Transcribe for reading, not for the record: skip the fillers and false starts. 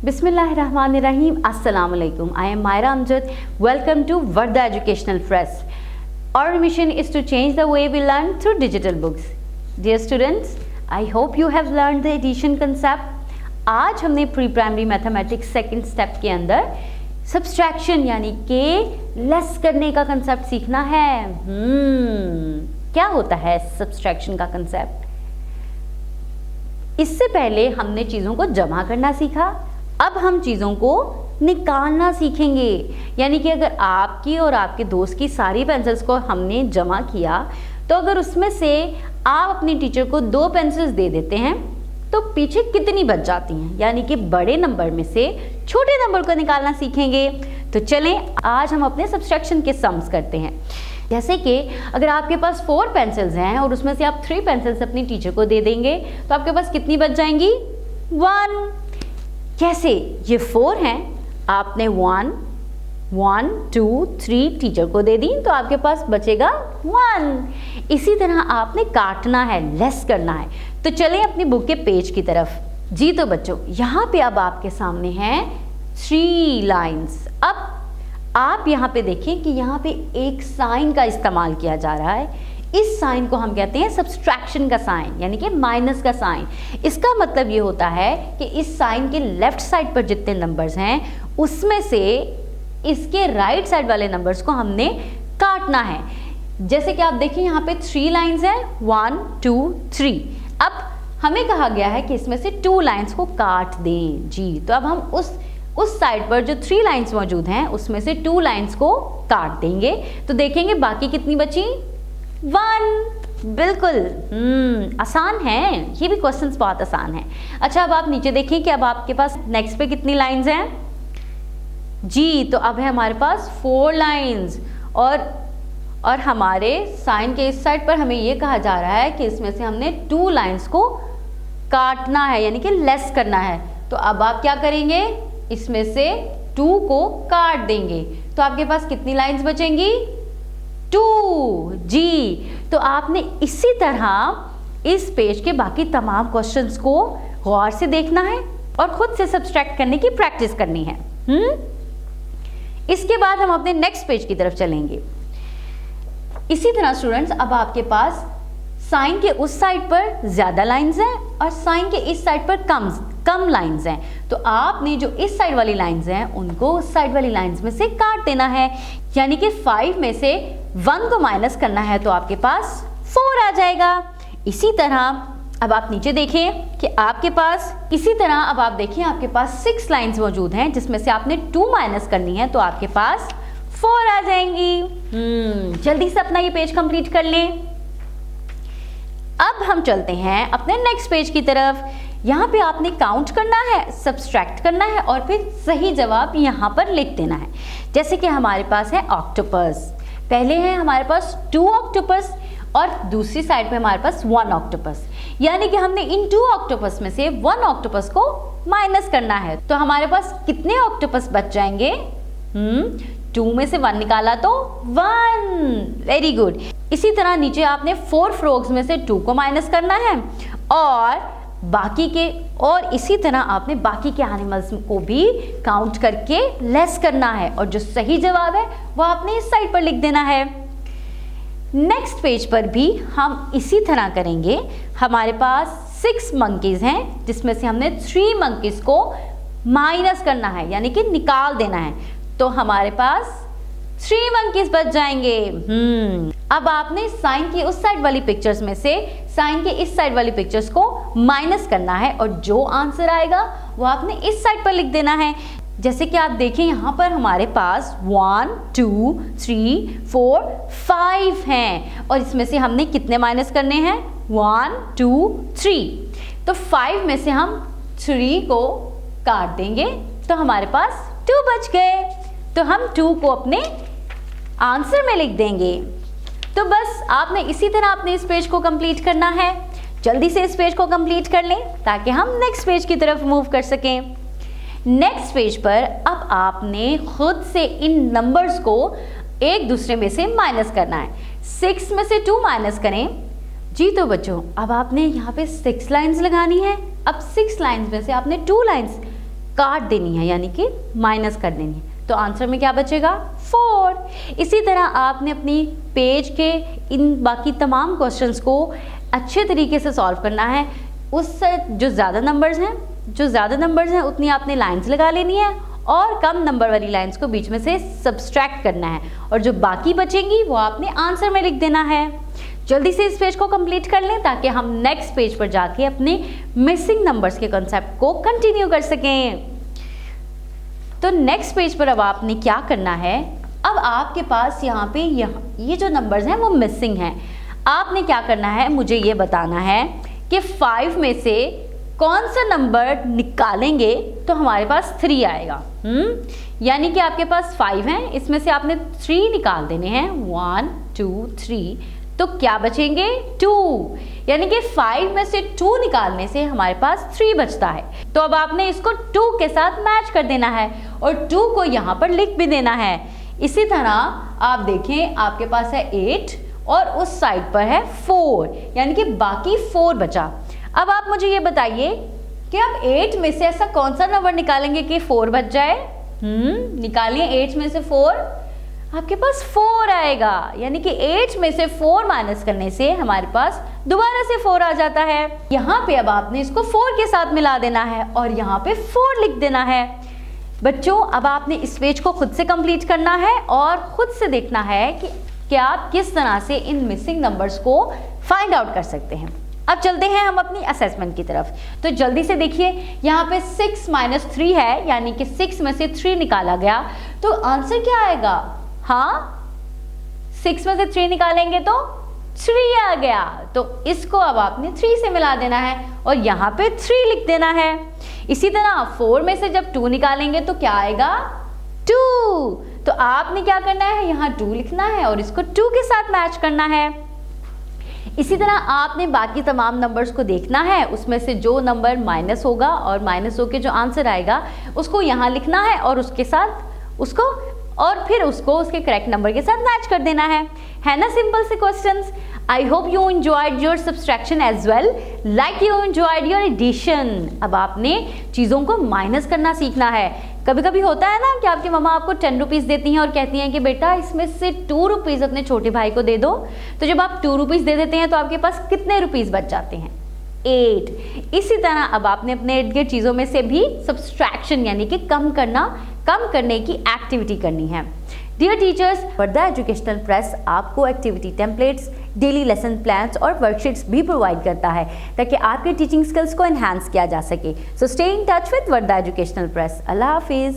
Bismillahirrahmanirrahim. Assalamu alaikum. I am Myra Amjad. Welcome to Varda Educational Press. Our mission is to change the way we learn through digital books. Dear students, I hope you have learned the addition concept. आज हमने pre primary mathematics second step के अंदर subtraction यानी कि less करने का concept सीखना है। क्या होता है सब्सट्रैक्शन का कंसेप्ट? इससे पहले हमने चीज़ों को जमा करना सीखा, अब हम चीज़ों को निकालना सीखेंगे। यानी कि अगर आपकी और आपके दोस्त की सारी पेंसिल्स को हमने जमा किया तो अगर उसमें से आप अपनी टीचर को 2 पेंसिल्स दे देते हैं तो पीछे कितनी बच जाती हैं, यानी कि बड़े नंबर में से छोटे नंबर को निकालना सीखेंगे। तो चलें आज हम अपने सब्सट्रैक्शन के सम्स करते हैं। जैसे कि अगर आपके पास 4 पेंसिल्स हैं और उसमें से आप 3 पेंसिल्स अपनी टीचर को दे देंगे तो आपके पास कितनी बच जाएंगी? 1। कैसे? ये 4 हैं, आपने 1, 2, 3 टीचर को दे दी तो आपके पास बचेगा 1। इसी तरह आपने काटना है, लेस करना है। तो चलें अपनी बुक के पेज की तरफ। जी तो बच्चों, यहाँ पे अब आपके सामने हैं 3 लाइन्स। अब आप यहाँ पे देखें कि यहाँ पे एक साइन का इस्तेमाल किया जा रहा है। इस साइन को हम कहते हैं सब्सट्रैक्शन का साइन, यानी कि माइनस का साइन। इसका मतलब ये होता है कि इस साइन के लेफ्ट साइड पर जितने नंबर्स हैं उसमें से इसके राइट साइड वाले नंबर्स को हमने काटना है। जैसे कि आप देखिए यहाँ पे 3 लाइन्स हैं, 1, 2, 3। अब हमें कहा गया है कि इसमें से 2 लाइन्स को काट दें। जी तो अब हम उस साइड पर जो 3 लाइन्स मौजूद हैं उसमें से 2 लाइन्स को काट देंगे तो देखेंगे बाकी कितनी बची? 1। बिल्कुल आसान है, ये भी क्वेश्चंस बहुत आसान है। अच्छा अब आप नीचे देखें कि अब आपके पास नेक्स्ट पे कितनी लाइन्स हैं? जी तो अब है हमारे पास 4 लाइन्स और हमारे साइन के इस साइड पर हमें ये कहा जा रहा है कि इसमें से हमने 2 लाइन्स को काटना है, यानी कि लेस करना है। तो अब आप क्या करेंगे? इसमें से 2 को काट देंगे तो आपके पास कितनी लाइन्स बचेंगी? 2। जी तो आपने इसी तरह इस पेज के बाकी तमाम क्वेश्चंस को गौर से देखना है और खुद से सब्सट्रैक्ट करने की प्रैक्टिस करनी है। इसके बाद हम अपने नेक्स्ट पेज की तरफ चलेंगे। इसी तरह स्टूडेंट्स अब आपके पास साइन के उस साइड पर ज्यादा लाइंस हैं और साइन के इस साइड पर कम लाइंस हैं। तो आपने जो इस साइड वाली लाइंस हैं उनको उस साइड वाली लाइंस में से काट देना है, यानी कि 5 में से 1 को माइनस करना है तो आपके पास 4 आ जाएगा। इसी तरह अब आप नीचे देखें कि आपके पास इसी तरह अब आप देखें आपके पास 6 लाइंस मौजूद हैं जिसमें से आपने 2 माइनस करनी है तो आपके पास 4 आ जाएंगी। जल्दी से अपना ये पेज कंप्लीट कर लें। अब हम चलते हैं अपने नेक्स्ट पेज की तरफ। यहाँ पे आपने काउंट करना है, सब्सट्रैक्ट करना है और फिर सही जवाब यहाँ पर लिख देना है। जैसे कि हमारे पास है ऑक्टोपस, पहले है हमारे पास 2 ऑक्टोपस और दूसरी साइड पे हमारे पास 1 ऑक्टोपस, यानी कि हमने इन 2 ऑक्टोपस में से 1 ऑक्टोपस को माइनस करना है। तो हमारे पास कितने ऑक्टोपस बच जाएंगे? 2 में से 1 निकाला तो 1। Very good. इसी तरह नीचे आपने 4 फ्रॉग्स में से 2 को माइनस करना है और बाकी के और इसी तरह आपने बाकी के एनिमल्स को भी काउंट करके लेस करना है और जो सही जवाब है वो आपने इस साइड पर लिख देना है। नेक्स्ट पेज पर भी हम इसी तरह करेंगे। हमारे पास 6 मंकीज हैं जिसमें से हमने 3 मंकीज को माइनस करना है, यानी कि निकाल देना है। तो हमारे पास 3 मंकीज बच जाएंगे। अब आपने साइन की उस साइड वाली पिक्चर्स में से साइन के इस साइड वाली पिक्चर्स को माइनस करना है और जो आंसर आएगा वो आपने इस साइड पर लिख देना है। जैसे कि आप देखें यहाँ पर हमारे पास 1, 2, 3, 4, 5 हैं और इसमें से हमने कितने माइनस करने हैं? 1, 2, 3। तो 5 में से हम 3 को काट देंगे तो हमारे पास 2 बच गए। तो हम 2 को अपने आंसर में लिख देंगे। तो बस आपने इसी तरह अपने इस पेज को कंप्लीट करना है। जल्दी से इस पेज को कंप्लीट कर लें ताकि हम नेक्स्ट पेज की तरफ मूव कर सकें। नेक्स्ट पेज पर अब आपने खुद से इन नंबर्स को एक दूसरे में से माइनस करना है। 6 में से 2 माइनस करें। जी तो बच्चों अब आपने यहाँ पे 6 लाइंस लगानी है। अब 6 लाइंस में से आपने 2 लाइंस काट देनी है, यानी कि माइनस कर देनी है। तो आंसर में क्या बचेगा 4। इसी तरह आपने अपनी पेज के इन बाकी तमाम क्वेश्चंस को अच्छे तरीके से सॉल्व करना है। उससे जो ज़्यादा नंबर्स हैं उतनी आपने लाइंस लगा लेनी है और कम नंबर वाली लाइंस को बीच में से सब्सट्रैक्ट करना है, और जो बाकी बचेंगी वो आपने आंसर में लिख देना है। जल्दी से इस पेज को कंप्लीट कर लें ताकि हम नेक्स्ट पेज पर जाके अपने मिसिंग नंबर्स के कॉन्सेप्ट को कंटिन्यू कर सकें। तो नेक्स्ट पेज पर अब आपने क्या करना है, अब आपके पास यहाँ पे ये जो नंबर्स हैं वो मिसिंग हैं। आपने क्या करना है, मुझे ये बताना है कि 5 में से कौन सा नंबर निकालेंगे तो हमारे पास 3 आएगा। यानी कि आपके पास 5 हैं, इसमें से आपने 3 निकाल देने हैं, 1 2 3, तो क्या बचेंगे 2। यानी कि 5 में से 2 निकालने से हमारे पास 3 बचता है। तो अब आपने इसको 2 के साथ मैच कर देना है और 2 को यहाँ पर लिख भी देना है। इसी तरह आप देखें, आपके पास है 8 और उस साइड पर है 4, यानी कि बाकी 4 बचा। अब आप मुझे ये बताइए कि आप 8 में से ऐसा कौन सा नंबर निकालेंगे कि 4 बच जाए। निकालिए 8 में से 4, आपके पास 4 आएगा। यानी कि 8 में से 4 माइनस करने से हमारे पास दोबारा से 4 आ जाता है। यहाँ पे अब आपने इसको 4 के साथ मिला देना है और यहाँ पे 4 लिख देना है। बच्चों, अब आपने इस पेज को खुद से कंप्लीट करना है और खुद से देखना है कि आप किस तरह से इन मिसिंग नंबर्स को फाइंड आउट कर सकते हैं। अब चलते हैं हम अपनी असेसमेंट की तरफ। तो जल्दी से देखिए, यहाँ पे 6 - 3 है, यानी कि 6 में से 3 निकाला गया, तो आंसर क्या आएगा। हाँ, 6 में से 3 निकालेंगे तो 3 आ गया। तो इसको अब आपने 3 से मिला देना है और यहाँ पे 3 लिख देना है। इसी तरह 4 में से जब 2 निकालेंगे तो क्या आएगा 2। तो आपने क्या करना है, यहाँ 2 लिखना है और इसको 2 के साथ मैच करना है। इसी तरह आपने बाकी तमाम नंबर्स को देखना है, उसमें से जो नंबर माइनस होगा और माइनस होके जो आंसर आएगा उसको यहाँ लिखना है और उसके साथ उसको और फिर उसको उसके करेक्ट नंबर के साथ मैच कर देना है ना। सिंपल से questions. I hope you enjoyed your subtraction as well like you enjoyed your addition. अब आपने चीज़ों को माइनस करना सीखना है। कभी कभी होता है ना कि आपकी मम्मा आपको 10 रुपीज़ देती हैं और कहती हैं कि बेटा इसमें से 2 रुपीज़ अपने छोटे भाई को दे दो। तो जब आप 2 रुपीज़ दे देते हैं तो आपके पास कितने रुपीज़ बच जाते हैं 8। इसी तरह अब आपने अपने इर्द गिर्द चीज़ों में से भी सब्सट्रैक्शन यानी कि कम करने की एक्टिविटी करनी है। Dear teachers, Wardha educational press आपको activity templates, daily lesson plans और वर्कशीट्स भी प्रोवाइड करता है ताकि आपके टीचिंग स्किल्स को एनहांस किया जा सके। So stay in touch with Wardha educational press. अल्लाह हाफिज़।